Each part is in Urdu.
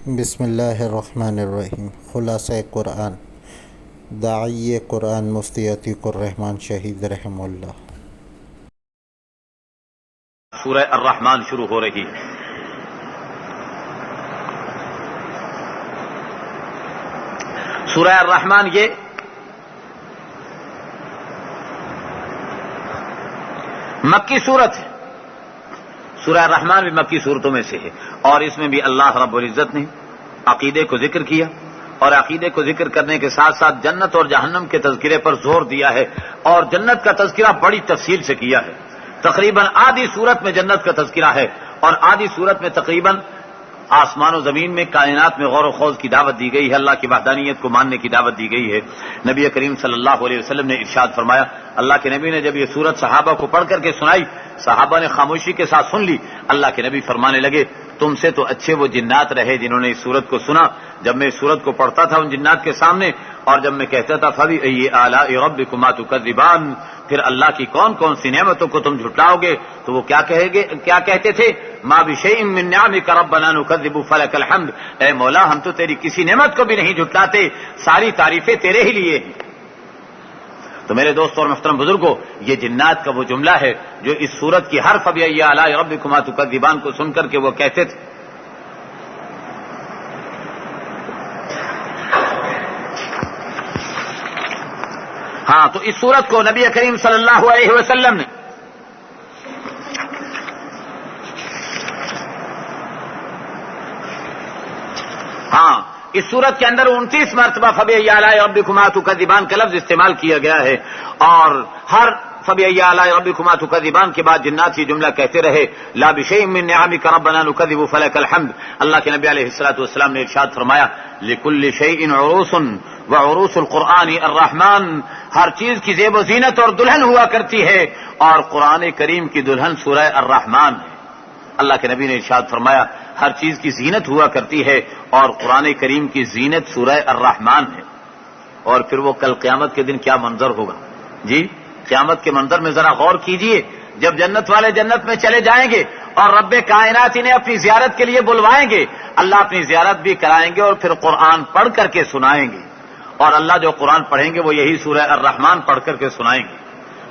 بسم اللہ الرحمن الرحیم۔ خلاصہ قرآن، داعی قرآن مفتی عتیق الرحمن شہید رحمہ اللہ۔ سورہ الرحمن شروع ہو رہی ہے۔ سورہ الرحمن یہ مکی صورت ہے۔ سورہ الرحمن بھی مکی صورتوں میں سے ہے، اور اس میں بھی اللہ رب العزت نے عقیدے کو ذکر کیا، اور عقیدے کو ذکر کرنے کے ساتھ ساتھ جنت اور جہنم کے تذکرے پر زور دیا ہے، اور جنت کا تذکرہ بڑی تفصیل سے کیا ہے۔ تقریباً آدھی صورت میں جنت کا تذکرہ ہے، اور آدھی صورت میں تقریباً آسمان و زمین میں کائنات میں غور و خوض کی دعوت دی گئی ہے، اللہ کی وحدانیت کو ماننے کی دعوت دی گئی ہے۔ نبی کریم صلی اللہ علیہ وسلم نے ارشاد فرمایا، اللہ کے نبی نے جب یہ سورت صحابہ کو پڑھ کر کے سنائی، صحابہ نے خاموشی کے ساتھ سن لی۔ اللہ کے نبی فرمانے لگے، تم سے تو اچھے وہ جنات رہے جنہوں نے اس سورت کو سنا۔ جب میں اس سورت کو پڑھتا تھا ان جنات کے سامنے، اور جب میں کہتا تھا فَبِأَيِّ آلَاءِ رَبِّكُمَا تُكَذِّبَانِ، پھر اللہ کی کون کون سی نعمتوں کو تم جھٹلاؤ گے، تو وہ کیا کہتے تھے، مَا بِشَيْءٍ مِّن نِّعَمِكَ رَبَّنَا نُكَذِّبُ فَلَكَ الْحَمْدُ، اے مولا ہم تو تیری کسی نعمت کو بھی نہیں جھٹلاتے، ساری تعریفیں تیرے ہی لیے ہیں۔ تو میرے دوستوں اور محترم بزرگوں، یہ جنات کا وہ جملہ ہے جو اس سورت کی ہر فَبِأَيِّ آلَاءِ رَبِّكُمَا تُكَذِّبَانِ کو سن کر کے وہ کہتے تھے۔ ہاں، تو اس سورت کو نبی کریم صلی اللہ علیہ وسلم نے اس سورت کے اندر 29 مرتبہ فَبِأَيِّ آلَاءِ رَبِّكُمَا تُكَذِّبَانِ کا لفظ استعمال کیا گیا ہے، اور ہر فَبِأَيِّ آلَاءِ رَبِّكُمَا تُكَذِّبَانِ کے بعد جنات یہ جملہ کہتے رہے، لَا بِشَيْءٍ مِّن نِّعَمِكَ رَبَّنَا نُكَذِّبُ فَلَكَ الْحَمْدُ۔ اللہ کے نبی علیہ الصلوۃ والسلام نے ارشاد فرمایا، لِكُلِّ شَيْءٍ عُرُوسٌ وعروس القرآن الرحمن، ہر چیز کی زیب و زینت اور دلہن ہوا کرتی ہے، اور قرآن کریم کی دلہن سورہ الرحمن ہے۔ اللہ کے نبی نے ارشاد فرمایا، ہر چیز کی زینت ہوا کرتی ہے، اور قرآن کریم کی زینت سورہ الرحمن ہے۔ اور پھر وہ کل قیامت کے دن کیا منظر ہوگا جی، قیامت کے منظر میں ذرا غور کیجئے۔ جب جنت والے جنت میں چلے جائیں گے اور رب کائنات انہیں اپنی زیارت کے لیے بلوائیں گے، اللہ اپنی زیارت بھی کرائیں گے اور پھر قرآن پڑھ کر کے سنائیں گے، اور اللہ جو قرآن پڑھیں گے وہ یہی سورہ الرحمن پڑھ کر کے سنائیں گے،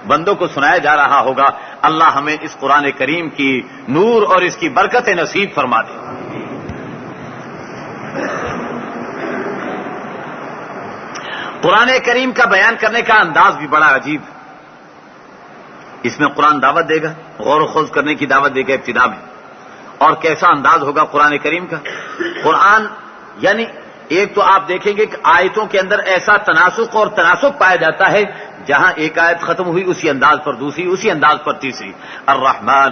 بندوں کو سنایا جا رہا ہوگا۔ اللہ ہمیں اس قرآن کریم کی نور اور اس کی برکت نصیب فرما دے۔ قرآن کریم کا بیان کرنے کا انداز بھی بڑا عجیب ہے۔ اس میں قرآن دعوت دے گا، غور و خوض کرنے کی دعوت دے گا ابتدا میں، اور کیسا انداز ہوگا قرآن کریم کا۔ قرآن یعنی ایک تو آپ دیکھیں گے کہ آیتوں کے اندر ایسا تناسق اور تناسق پایا جاتا ہے، جہاں ایک آیت ختم ہوئی اسی انداز پر دوسری، اسی انداز پر تیسری۔ الرحمن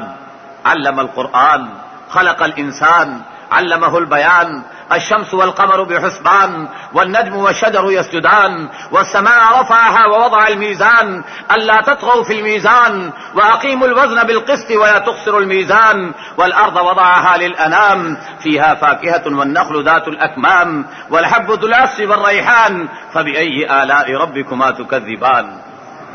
علم القرآن خلق الانسان علمہ البیان الشمس والقمر بحسبان والنجم والشجر يسجدان والسماء رفعها ووضع الميزان ألا تطغوا في الميزان وأقيموا الوزن بالقسط ولا تخسروا الميزان والأرض وضعها للأنام فيها فاكهة والنخل ذات الأكمام والحب ذو العصف والريحان فبأي آلاء ربكما تكذبان۔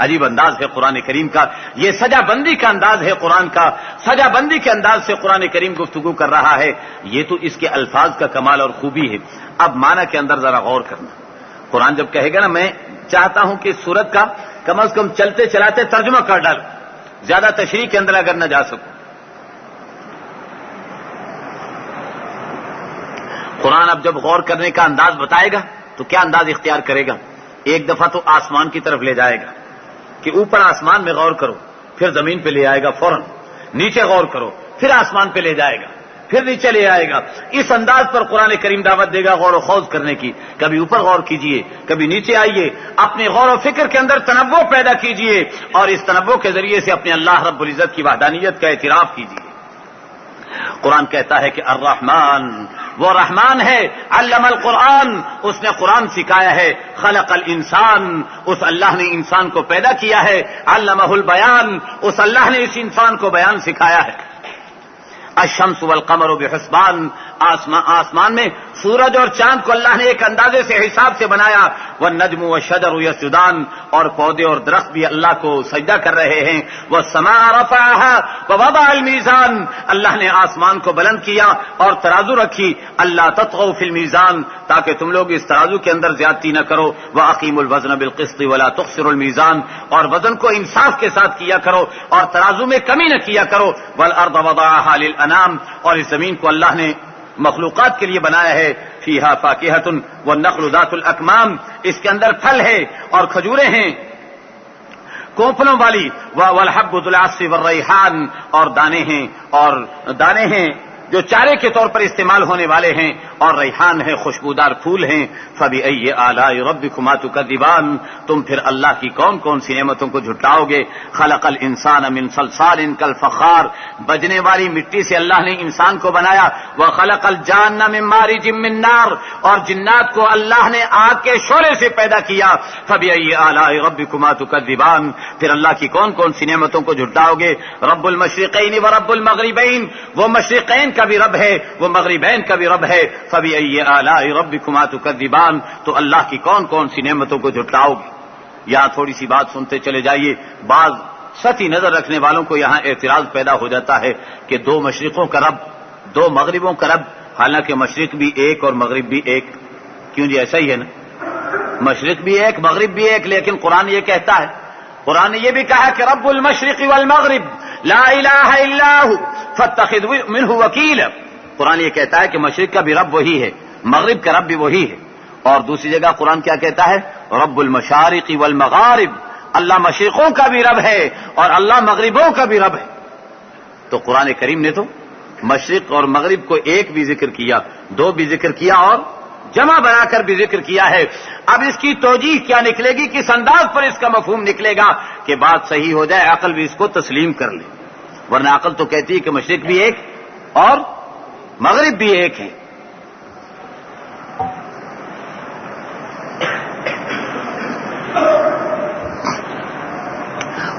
عجیب انداز ہے قرآن کریم کا، یہ سجا بندی کا انداز ہے قرآن کا، سجا بندی کے انداز سے قرآن کریم گفتگو کر رہا ہے۔ یہ تو اس کے الفاظ کا کمال اور خوبی ہے۔ اب معنی کے اندر ذرا غور کرنا۔ قرآن جب کہے گا نا، میں چاہتا ہوں کہ اس سورت کا کم از کم چلتے چلاتے ترجمہ کر ڈال، زیادہ تشریح کے اندر اگر نہ جا سکوں۔ قرآن اب جب غور کرنے کا انداز بتائے گا تو کیا انداز اختیار کرے گا؟ ایک دفعہ تو آسمان کی طرف لے جائے گا کہ اوپر آسمان میں غور کرو، پھر زمین پہ لے آئے گا فوراً، نیچے غور کرو، پھر آسمان پہ لے جائے گا، پھر نیچے لے آئے گا۔ اس انداز پر قرآن کریم دعوت دے گا غور و خوض کرنے کی۔ کبھی اوپر غور کیجئے، کبھی نیچے آئیے، اپنے غور و فکر کے اندر تنوع پیدا کیجئے، اور اس تنوع کے ذریعے سے اپنے اللہ رب العزت کی وحدانیت کا اعتراف کیجئے۔ قرآن کہتا ہے کہ الرحمن، وہ رحمان ہے، علم القرآن، اس نے قرآن سکھایا ہے، خلق الانسان، اس اللہ نے انسان کو پیدا کیا ہے، علمہ البیان، اس اللہ نے اس انسان کو بیان سکھایا ہے۔ الشمس والقمر بحسبان، آسمان میں سورج اور چاند کو اللہ نے ایک اندازے سے حساب سے بنایا. والنجم والشجر یسجدان، اور پودے اور درخت بھی اللہ کو سجدہ کر رہے ہیں. والسماء رفعها ووضع الميزان، اللہ نے آسمان کو بلند کیا اور ترازو رکھی. اللہ تطغوا فی المیزان، تاکہ تم لوگ اس ترازو کے اندر زیادتی نہ کرو. واقیموا الوزن بالقسط ولا تخسروا الميزان، اور وزن کو انصاف کے ساتھ کیا کرو اور ترازو میں کمی نہ کیا کرو. والارض وضعها للانام، اور اس زمین کو اللہ نے مخلوقات کے لیے بنایا ہے. فیہا فاکہۃ والنخل ذات الاکمام، اس کے اندر پھل ہے اور کھجوریں ہیں کونپلوں والی. والحب ذو العصف والریحان، اور دانے ہیں جو چارے کے طور پر استعمال ہونے والے ہیں، اور ریحان ہے، خوشبودار پھول ہیں. فبأي آلاء ربكما تكذبان، تم پھر اللہ کی کون کون سی نعمتوں کو جھٹلاؤ گے. خلق الانسان من صلصال كالفخار، بجنے والی مٹی سے اللہ نے انسان کو بنایا. وخلق الجان من مارج من نار، اور جنات کو اللہ نے آگ کے شعلے سے پیدا کیا. فبأي آلاء ربكما تكذبان، پھر اللہ کی کون کون سی نعمتوں کو جھٹلاؤ گے. رب المشرقین ورب المغربین، وہ مشرقین کا بھی رب ہے، وہ مغربین کا بھی رب ہے. فبأي آلاء ربكما تكذبان، تو اللہ کی کون کون سی نعمتوں کو جھٹلاؤ گے. یہاں تھوڑی سی بات سنتے چلے جائیے. بعض سطحی نظر رکھنے والوں کو یہاں اعتراض پیدا ہو جاتا ہے کہ دو مشرقوں کا رب، دو مغربوں کا رب، حالانکہ مشرق بھی ایک اور مغرب بھی ایک. کیوں جی؟ ایسا ہی ہے نا، مشرق بھی ایک مغرب بھی ایک. لیکن قرآن یہ کہتا ہے، قرآن نے یہ بھی کہا کہ رب المشرق والمغرب لا الہ الا هو فاتخذ منہ وکیلا. قرآن یہ کہتا ہے کہ مشرق کا بھی رب وہی ہے، مغرب کا رب بھی وہی ہے. اور دوسری جگہ قرآن کیا کہتا ہے؟ رب المشارق والمغارب، اللہ مشرقوں کا بھی رب ہے اور اللہ مغربوں کا بھی رب ہے. تو قرآن کریم نے تو مشرق اور مغرب کو ایک بھی ذکر کیا، دو بھی ذکر کیا، اور جمع بنا کر بھی ذکر کیا ہے. اب اس کی توجیہ کیا نکلے گی، کس انداز پر اس کا مفہوم نکلے گا کہ بات صحیح ہو جائے، عقل بھی اس کو تسلیم کر لے. ورنہ عقل تو کہتی ہے کہ مشرق بھی ایک اور مغرب بھی ایک ہے.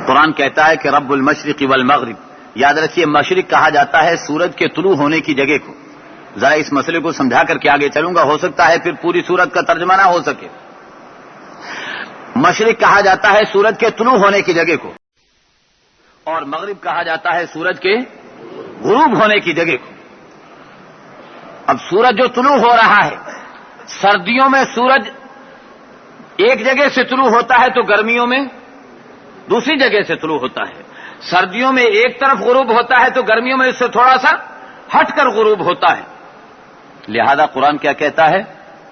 قرآن کہتا ہے کہ رب المشرق والمغرب. یاد رکھیے، مشرق کہا جاتا ہے سورج کے طلوع ہونے کی جگہ کو. ذرا اس مسئلے کو سمجھا کر کے آگے چلوں گا، ہو سکتا ہے پھر پوری سورت کا ترجمہ نہ ہو سکے. مشرق کہا جاتا ہے سورج کے طلوع ہونے کی جگہ کو، اور مغرب کہا جاتا ہے سورج کے غروب ہونے کی جگہ کو. اب سورج جو طلوع ہو رہا ہے، سردیوں میں سورج ایک جگہ سے طلوع ہوتا ہے تو گرمیوں میں دوسری جگہ سے طلوع ہوتا ہے. سردیوں میں ایک طرف غروب ہوتا ہے تو گرمیوں میں اس سے تھوڑا سا ہٹ کر غروب ہوتا ہے. لہذا قرآن کیا کہتا ہے؟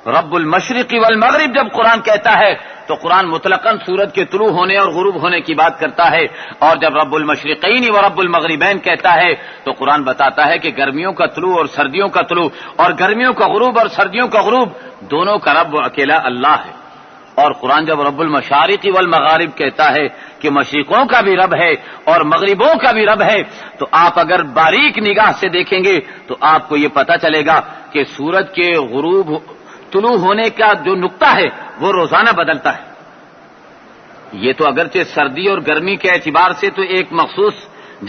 رب المشرق والمغرب. جب قرآن کہتا ہے تو قرآن مطلقاً سورج کے طلوع ہونے اور غروب ہونے کی بات کرتا ہے. اور جب رب المشرقین و رب المغربین کہتا ہے تو قرآن بتاتا ہے کہ گرمیوں کا طلوع اور سردیوں کا طلوع، اور گرمیوں کا غروب اور سردیوں کا غروب، دونوں کا رب اکیلا اللہ ہے. اور قرآن جب رب المشارق والمغارب کہتا ہے کہ مشرقوں کا بھی رب ہے اور مغربوں کا بھی رب ہے، تو آپ اگر باریک نگاہ سے دیکھیں گے تو آپ کو یہ پتہ چلے گا کہ سورج کے غروب طلوع ہونے کا جو نقطہ ہے وہ روزانہ بدلتا ہے. یہ تو اگرچہ سردی اور گرمی کے اعتبار سے تو ایک مخصوص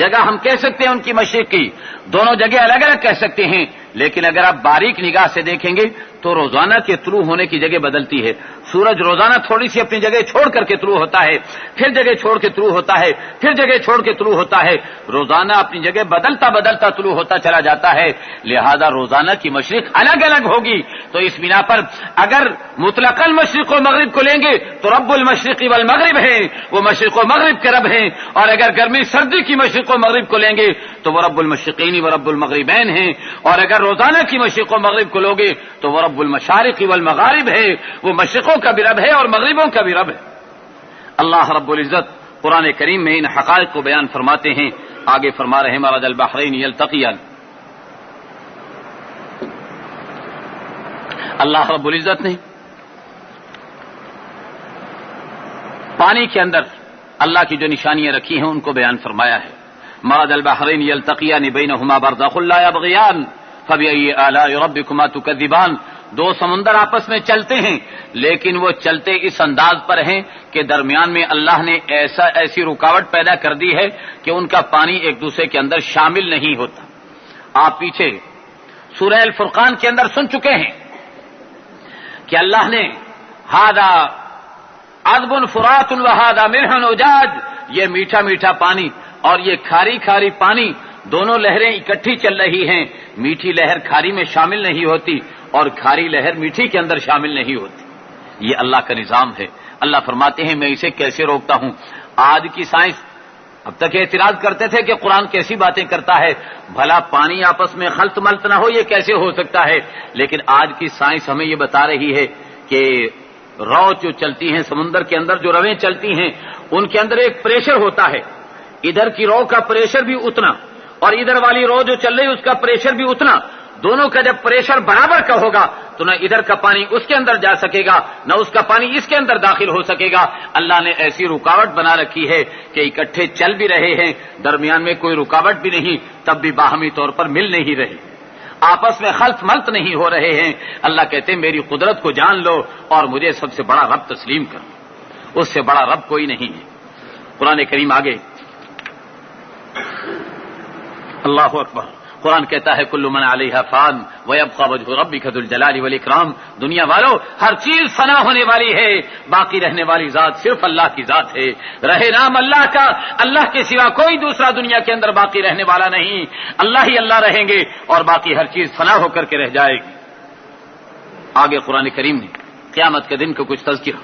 جگہ ہم کہہ سکتے ہیں ان کی مشرق کی، دونوں جگہ الگ الگ کہہ سکتے ہیں، لیکن اگر آپ باریک نگاہ سے دیکھیں گے تو روزانہ کے طلوع ہونے کی جگہ بدلتی ہے. سورج روزانہ تھوڑی سی اپنی جگہ چھوڑ کر کے طلوع ہوتا ہے، پھر جگہ چھوڑ کے طلوع ہوتا ہے، پھر جگہ چھوڑ کے طلوع ہوتا ہے. روزانہ اپنی جگہ بدلتا بدلتا طلوع ہوتا چلا جاتا ہے. لہذا روزانہ کی مشرق الگ الگ ہوگی. تو اس بنا پر اگر مطلقاً مشرق و مغرب کو لیں گے تو رب المشرق والمغرب ہیں، وہ مشرق و مغرب کے رب ہیں. اور اگر گرمی سردی کی مشرق و مغرب کو لیں گے تو وہ رب المشرقین و رب المغربین ہیں. اور اگر روزانہ کی مشرق و مغرب کو لوگے تو وہ رب المشارق والمغارب ہے، وہ مشرقوں کا بھی رب ہے اور مغربوں کا بھی رب ہے. اللہ رب العزت قرآن کریم میں ان حقائق کو بیان فرماتے ہیں. آگے فرما رہے ہیں مرج البحرین یلتقیان. اللہ رب العزت نے پانی کے اندر اللہ کی جو نشانیاں رکھی ہیں ان کو بیان فرمایا ہے. مرج البحرین یلتقیان بینہما برزخ لا یبغیان فبأي آلاء ربكما تكذبان. دو سمندر آپس میں چلتے ہیں لیکن وہ چلتے اس انداز پر ہیں کہ درمیان میں اللہ نے ایسی رکاوٹ پیدا کر دی ہے کہ ان کا پانی ایک دوسرے کے اندر شامل نہیں ہوتا. آپ پیچھے سورہ الفرقان کے اندر سن چکے ہیں کہ اللہ نے ہاذا عذب فرات وہذا ملح اجاج، یہ میٹھا میٹھا پانی اور یہ کھاری کھاری پانی، دونوں لہریں اکٹھی چل رہی ہیں، میٹھی لہر کھاری میں شامل نہیں ہوتی اور کھاری لہر میٹھی کے اندر شامل نہیں ہوتی. یہ اللہ کا نظام ہے. اللہ فرماتے ہیں میں اسے کیسے روکتا ہوں. آج کی سائنس اب تک اعتراض کرتے تھے کہ قرآن کیسی باتیں کرتا ہے، بھلا پانی آپس میں خلط ملط نہ ہو، یہ کیسے ہو سکتا ہے. لیکن آج کی سائنس ہمیں یہ بتا رہی ہے کہ رو جو چلتی ہیں سمندر کے اندر، جو رویں چلتی ہیں، ان کے اندر ایک پریشر ہوتا ہے. ادھر کی رو کا پریشر بھی اتنا اور ادھر والی رو جو چل رہی ہے اس کا پریشر بھی اتنا. دونوں کا جب پریشر برابر کا ہوگا تو نہ ادھر کا پانی اس کے اندر جا سکے گا نہ اس کا پانی اس کے اندر داخل ہو سکے گا. اللہ نے ایسی رکاوٹ بنا رکھی ہے کہ اکٹھے چل بھی رہے ہیں، درمیان میں کوئی رکاوٹ بھی نہیں، تب بھی باہمی طور پر مل نہیں رہے، آپس میں خلط ملط نہیں ہو رہے ہیں. اللہ کہتے ہیں میری قدرت کو جان لو اور مجھے سب سے بڑا رب تسلیم کرو، اس سے بڑا رب کوئی نہیں ہے. قرآن کریم آگے اللہ اکبر، قرآن کہتا ہے کل من علیہا فان ویبقى وجہ ربک ذو الجلال والاکرام. دنیا والو ہر چیز فنا ہونے والی ہے، باقی رہنے والی ذات صرف اللہ کی ذات ہے. رہے نام اللہ کا، اللہ کے سوا کوئی دوسرا دنیا کے اندر باقی رہنے والا نہیں. اللہ ہی اللہ رہیں گے اور باقی ہر چیز فنا ہو کر کے رہ جائے گی. آگے قرآن کریم نے قیامت کے دن کو کچھ تذکرہ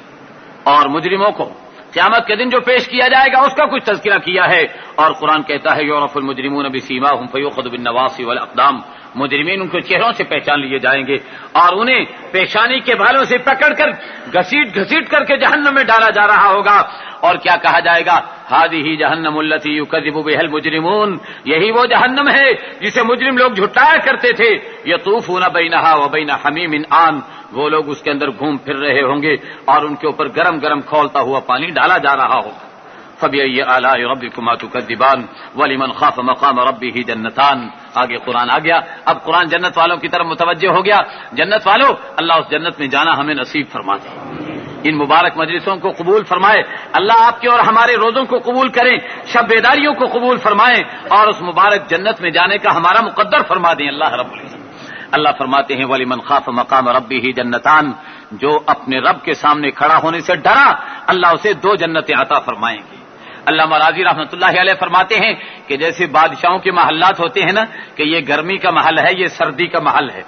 اور مجرموں کو قیامت کے دن جو پیش کیا جائے گا اس کا کچھ تذکرہ کیا ہے. اور قرآن کہتا ہے یعرف المجرمون بسیماہم فیؤخذ بالنواصی والاقدام. مجرمین ان کے چہروں سے پہچان لیے جائیں گے اور انہیں پیشانی کے بالوں سے پکڑ کر گھسیٹ گھسیٹ کر کے جہنم میں ڈالا جا رہا ہوگا. اور کیا کہا جائے گا ہذہ جہنم التی یکذب بها المجرمون، یہی وہ جہنم ہے جسے مجرم لوگ جھٹلایا کرتے تھے. یطوفون بینہا وبین حمیم آن، وہ لوگ اس کے اندر گھوم پھر رہے ہوں گے اور ان کے اوپر گرم گرم کھولتا ہوا پانی ڈالا جا رہا ہوگا. فبأي آلاء ربكما تكذبان ولمن خاف مقام ربه جنتان. آگے قرآن آ گیا. اب قرآن جنت والوں کی طرف متوجہ ہو گیا. جنت والوں اللہ اس جنت میں جانا ہمیں نصیب فرما دے، ان مبارک مجلسوں کو قبول فرمائے. اللہ آپ کے اور ہمارے روزوں کو قبول کریں، شب بیداریوں کو قبول فرمائیں اور اس مبارک جنت میں جانے کا ہمارا مقدر فرما دیں اللہ رب العزت. اللہ فرماتے ہیں وَلِمَنْ خَافَ مَقَامَ رَبِّهِ جَنَّتَانِ، جو اپنے رب کے سامنے کھڑا ہونے سے ڈرا اللہ اسے 2 جنتیں عطا فرمائیں گے. علامہ راضی رحمۃ اللہ علیہ فرماتے ہیں کہ جیسے بادشاہوں کے محلات ہوتے ہیں نا کہ یہ گرمی کا محل ہے، یہ سردی کا محل ہے.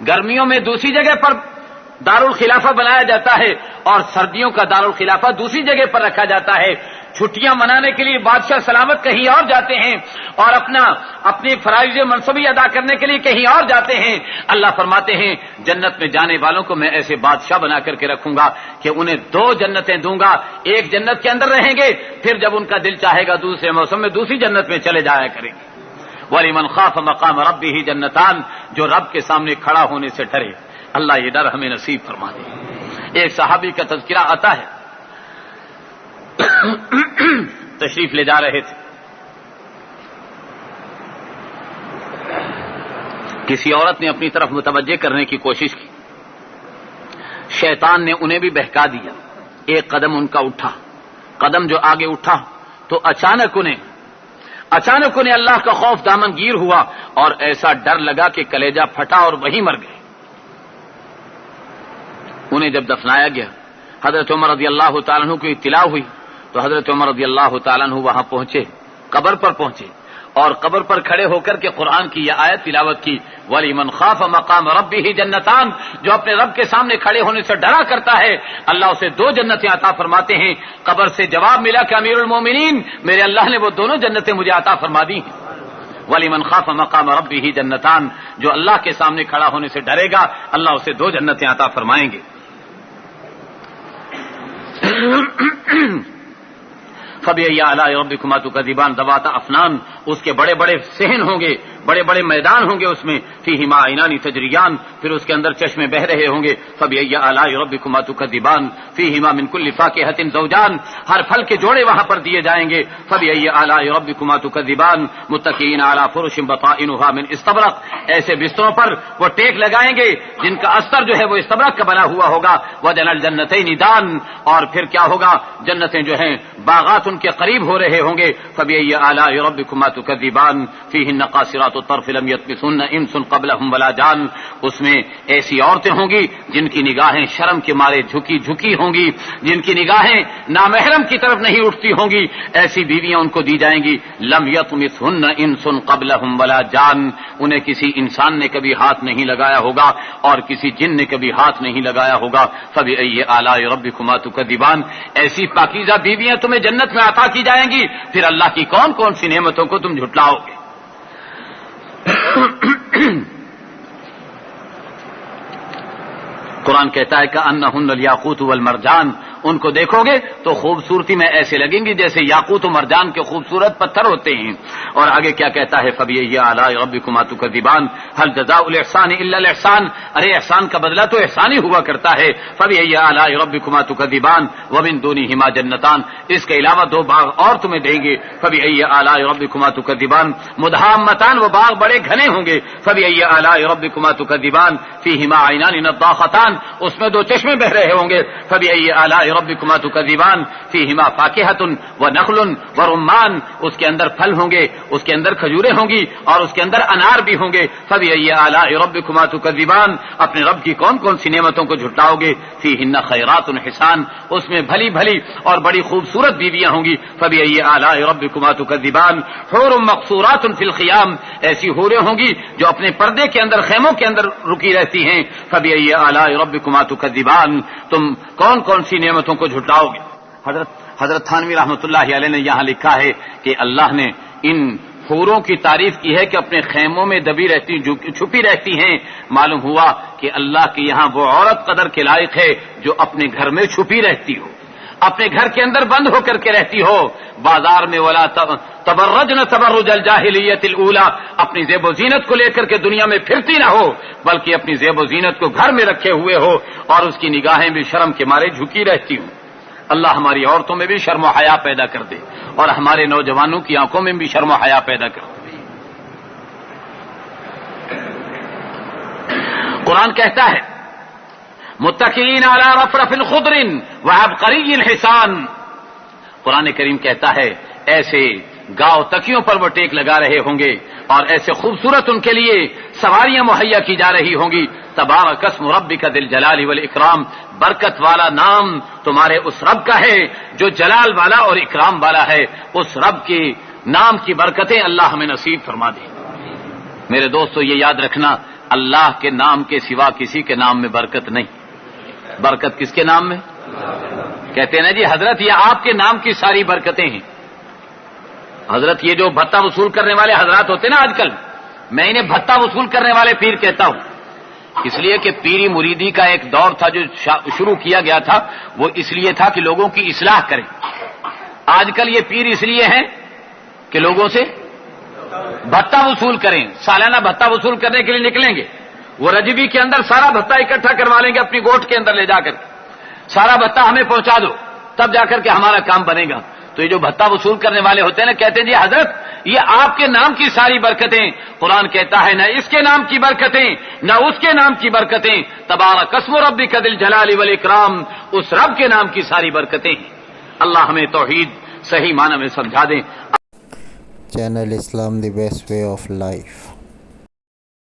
گرمیوں میں دوسری جگہ پر دارالخلافہ بنایا جاتا ہے اور سردیوں کا دارالخلافہ دوسری جگہ پر رکھا جاتا ہے. چھٹیاں منانے کے لیے بادشاہ سلامت کہیں اور جاتے ہیں اور اپنی فرائض منصبی ادا کرنے کے لیے کہیں اور جاتے ہیں. اللہ فرماتے ہیں جنت میں جانے والوں کو میں ایسے بادشاہ بنا کر کے رکھوں گا کہ انہیں 2 جنتیں دوں گا. ایک جنت کے اندر رہیں گے، پھر جب ان کا دل چاہے گا دوسرے موسم میں دوسری جنت میں چلے جایا کریں گے. وَلِمَنْ خَافَ مَقَامَ رَبِّهِ جَنَّتَانِ، جو رب کے سامنے کھڑا ہونے سے ڈرے. اللہ یہ ڈر ہمیں نصیب فرما دے. ایک صحابی کا تذکرہ آتا ہے، تشریف لے جا رہے تھے، کسی عورت نے اپنی طرف متوجہ کرنے کی کوشش کی، شیطان نے انہیں بھی بہکا دیا. ایک قدم ان کا اٹھا، قدم جو آگے اٹھا تو اچانک انہیں اللہ کا خوف دامن گیر ہوا اور ایسا ڈر لگا کہ کلیجہ پھٹا اور وہیں مر گئے. انہیں جب دفنایا گیا حضرت عمر رضی اللہ تعالیٰ عنہ کو اطلاع ہوئی تو حضرت عمر رضی اللہ تعالیٰ عنہ وہاں پہنچے، قبر پر پہنچے اور قبر پر کھڑے ہو کر کے قرآن کی یہ آیت تلاوت کی وَلِمَنْ خَافَ مَقَامَ رَبِّهِ جَنَّتَانِ. جو اپنے رب کے سامنے کھڑے ہونے سے ڈرا کرتا ہے اللہ اسے 2 جنتیں عطا فرماتے ہیں. قبر سے جواب ملا کہ امیر المومنین میرے اللہ نے وہ دونوں جنتیں مجھے عطا فرما دی ہیں. وَلِمَنْ خَافَ مَقَامَ رَبِّهِ جَنَّتَانِ، جو اللہ کے سامنے کھڑا ہونے سے ڈرے گا اللہ اسے 2 جنتیں عطا فرمائیں گے. فَبِأَيِّ آلَاءِ رَبِّكُمَا تُكَذِّبَانِ ذَوَاتَا أَفْنَانٍ، اس کے بڑے بڑے صحن ہوں گے، بڑے بڑے میدان ہوں گے، اس میں فِيهِمَا عَيْنَانِ تَجْرِيَانِ، پھر اس کے اندر چشمے بہ رہے ہوں گے. فَبِأَيِّ آلَاءِ رَبِّكُمَا تُكَذِّبَانِ فِيهِمَا مِنْ كُلِّ فَاكِهَةٍ زَوْجَانِ، ہر پھل کے جوڑے وہاں پر دیے جائیں گے. فَبِأَيِّ آلَاءِ رَبِّكُمَا تُكَذِّبَانِ مُتَّكِئِينَ عَلَى فُرُشٍ بَطَائِنُهَا مِنْ اسْتَبْرَقٍ، ایسے بستروں پر وہ ٹیک لگائیں گے جن کا استر جو ہے وہ استبرق کا بنا ہوا ہوگا. وَجَنَى الْجَنَّتَيْنِ دَانٍ، اور پھر کیا ہوگا جنتیں جو ہیں باغات ان کے قریب ہو رہے ہوں گے. فَبِأَيِّ آلَاءِ رَبِّكُمَا تُكَذِّبَانِ فِيهِنَّ قَاصِرَاتُ الطرف لم يطمثن انس قبلهم ولا جان، اس میں ایسی عورتیں ہوں گی جن کی نگاہیں شرم کے مارے جھکی جھکی ہوں گی، جن کی نگاہیں نامحرم کی طرف نہیں اٹھتی ہوں گی، ایسی بیویاں ان کو دی جائیں گی. لم یطمثن انس قبلهم ولا جان، انہیں کسی انسان نے کبھی ہاتھ نہیں لگایا ہوگا اور کسی جن نے کبھی ہاتھ نہیں لگایا ہوگا. فبأي آلاء ربكما تكذبان، ایسی پاکیزہ بیویاں تمہیں جنت میں عطا کی جائیں گی، پھر اللہ کی کون کون سی نعمتوں کو تم جھٹلاؤ گے. قرآن کہتا ہے کأنہن الیاقوت والمرجان، ان کو دیکھو گے تو خوبصورتی میں ایسے لگیں گی جیسے یاقوت و مرجان کے خوبصورت پتھر ہوتے ہیں. اور آگے کیا کہتا ہے فبأي آلاء ربكما تكذبان هل جزاء الإحسان إلا الإحسان، ارے احسان کا بدلہ تو احسان ہی ہوا کرتا ہے. فبأي آلاء ربكما تكذبان ومن دونهما جنتان، اس کے علاوہ دو باغ اور تمہیں دیں گے. فبأي آلاء ربكما تكذبان مدہامتان، وہ باغ بڑے گھنے ہوں گے. فبأي آلاء ربكما تكذبان فيهما عينان نضاختان، اس میں دو چشمے بہ رہے ہوں گے. فبأي آلاء ربكما تكذبان فيهما فاكهة ونخل ورمان، اس کے اندر پھل ہوں گے، اس کے اندر کھجوریں ہوں گی اور اس کے اندر انار بھی ہوں گے. فبأي آلاء ربكما تكذبان، اپنے رب کی کون کون سی نعمتوں کو جھٹلاؤ گے. فيهن خيرات حسان، اس میں بھلی بھلی اور بڑی خوبصورت بیویاں ہوں گی. فبأي آلاء ربكما تكذبان حور مقصورات في الخيام، ایسی حوریں ہوں گی جو اپنے پردے کے اندر خیموں کے اندر رکی رہتی ہیں. فبأي آلاء ربكما تكذبان، تم کون کون سی نعمتوں کو جھٹلاؤ گے. حضرت تھانوی رحمۃ اللہ علیہ نے یہاں لکھا ہے کہ اللہ نے ان حوروں کی تعریف کی ہے کہ اپنے خیموں میں دبی رہتی چھپی رہتی ہیں. معلوم ہوا کہ اللہ کے یہاں وہ عورت قدر کے لائق ہے جو اپنے گھر میں چھپی رہتی ہو، اپنے گھر کے اندر بند ہو کر کے رہتی ہو. بازار میں ولا تبرجن تبرج الجاہلیت الاولی، اپنی زیب و زینت کو لے کر کے دنیا میں پھرتی نہ ہو، بلکہ اپنی زیب و زینت کو گھر میں رکھے ہوئے ہو اور اس کی نگاہیں بھی شرم کے مارے جھکی رہتی ہوں. اللہ ہماری عورتوں میں بھی شرم و حیا پیدا کر دے اور ہمارے نوجوانوں کی آنکھوں میں بھی شرم و حیا پیدا کر دے. قرآن کہتا ہے متکئین علی رفرف خضر وعبقری حسان، قرآن کریم کہتا ہے ایسے گاؤ تکیوں پر وہ ٹیک لگا رہے ہوں گے اور ایسے خوبصورت ان کے لیے سواریاں مہیا کی جا رہی ہوں گی. تبارک اسم ربک ذی الجلال والاکرام، برکت والا نام تمہارے اس رب کا ہے جو جلال والا اور اکرام والا ہے. اس رب کے نام کی برکتیں اللہ ہمیں نصیب فرما دے. میرے دوستو یہ یاد رکھنا، اللہ کے نام کے سوا کسی کے نام میں برکت نہیں. برکت کس کے نام میں؟ کہتے ہیں نا جی حضرت یہ آپ کے نام کی ساری برکتیں ہیں. حضرت یہ جو بھتہ وصول کرنے والے حضرات ہوتے ہیں نا آج کل، میں انہیں بھتہ وصول کرنے والے پیر کہتا ہوں، اس لیے کہ پیری مریدی کا ایک دور تھا جو شروع کیا گیا تھا، وہ اس لیے تھا کہ لوگوں کی اصلاح کریں. آج کل یہ پیر اس لیے ہیں کہ لوگوں سے بھتہ وصول کریں. سالانہ بھتہ وصول کرنے کے لیے نکلیں گے، وہ رجبی کے اندر سارا بھتہ اکٹھا کروا لیں گے اپنی گوٹ کے اندر لے جا کر، سارا بھتہ ہمیں پہنچا دو تب جا کر کے ہمارا کام بنے گا. تو یہ جو بھتہ وصول کرنے والے ہوتے ہیں نا، کہتے ہیں جی حضرت یہ آپ کے نام کی ساری برکتیں. قرآن کہتا ہے نہ اس کے نام کی برکتیں نہ اس کے نام کی برکتیں. تبارک اسم ربک ذی الجلال والاکرام، اس رب کے نام کی ساری برکتیں. اللہ ہمیں توحید صحیح معنی میں سمجھا دیں. Channel Islam the best way of life.